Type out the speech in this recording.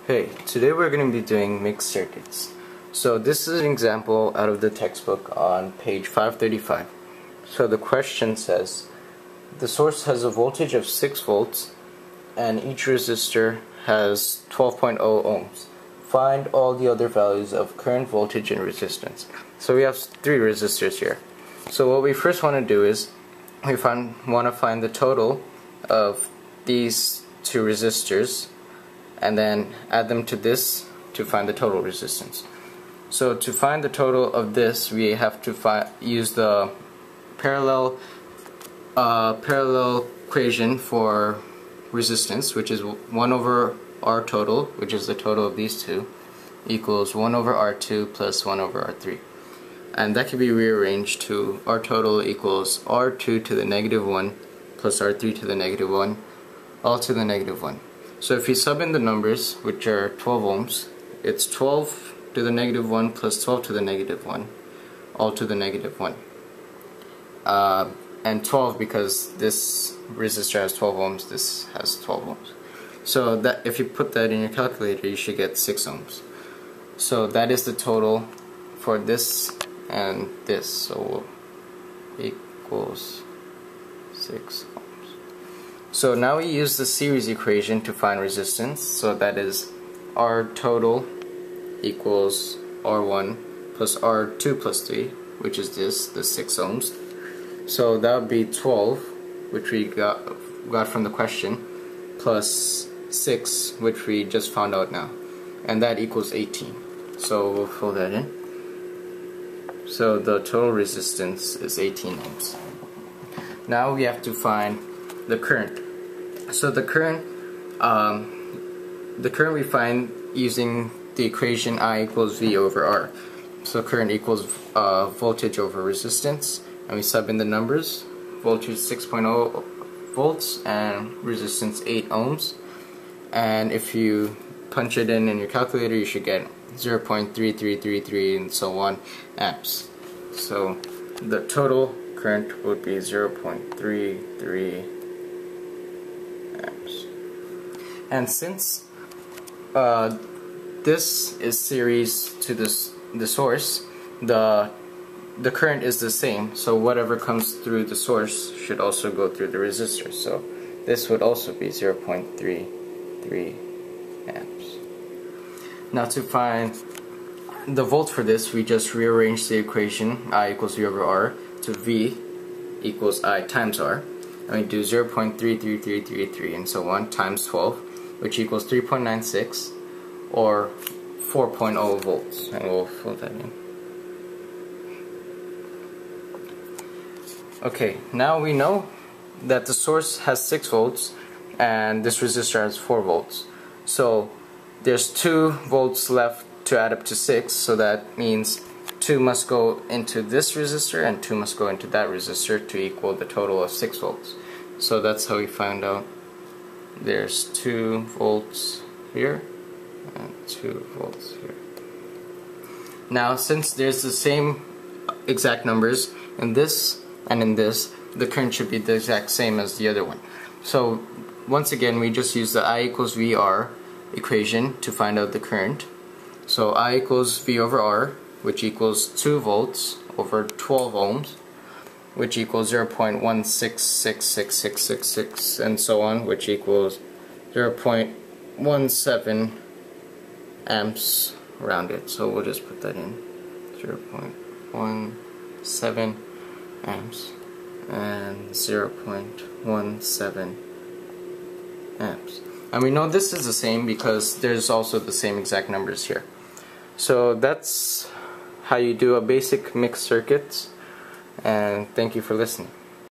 Hey, today we're going to be doing mixed circuits. So this is an example out of the textbook on page 535. So the question says, the source has a voltage of 6 volts and each resistor has 12.0 ohms. Find all the other values of current, voltage, and resistance. So we have 3 resistors here. So what we first want to do is we want to find the total of these 2 resistors and then add them to this to find the total resistance. So to find the total of this, we have to use the parallel equation for resistance, which is 1 over R total, which is the total of these two, equals 1 over R2 plus 1 over R3. And that can be rearranged to R total equals R2 to the negative 1 plus R3 to the negative 1, all to the negative 1. So if you sub in the numbers, which are 12 ohms, it's 12 to the negative 1 plus 12 to the negative 1, all to the negative 1. And 12 because this resistor has 12 ohms, this has 12 ohms. So that if you put that in your calculator, you should get 6 ohms. So that is the total for this and this. So equals 6 ohms. So now we use the series equation to find resistance. So that is R total equals R1 plus R2 plus 3, which is this, the 6 ohms. So that would be 12, which we got from the question, plus 6, which we just found out now. And that equals 18. So we'll fill that in. So the total resistance is 18 ohms. Now we have to find the current. So the current we find using the equation I equals V over R. So current equals voltage over resistance, and we sub in the numbers. Voltage 6.0 volts and resistance 8 ohms. And if you punch it in your calculator, you should get 0.3333 and so on amps. So the total current would be 0.33 amps. And since this is series to the source, the current is the same, so whatever comes through the source should also go through the resistor. So this would also be 0.33 amps. Now to find the volt for this, we just rearrange the equation I equals V over R to V equals I times R, and we do 0.33333 and so on times 12, which equals 3.96 or 4.0 volts, and we'll fill that in. Okay, now we know that the source has 6 volts and this resistor has 4 volts. So there's 2 volts left to add up to 6, so that means 2 must go into this resistor and 2 must go into that resistor to equal the total of 6 volts. So that's how we found out there's 2 volts here and 2 volts here. Now since there's the same exact numbers in this and in this, the current should be the exact same as the other one. So once again, we just use the I equals VR equation to find out the current. So I equals V over R, which equals 2 volts over 12 ohms, which equals 0.1666666 and so on, which equals 0.17 amps rounded. So we'll just put that in 0.17 amps and 0.17 amps. And we know this is the same because there's also the same exact numbers here. So that's how you do a basic mixed circuits, and thank you for listening.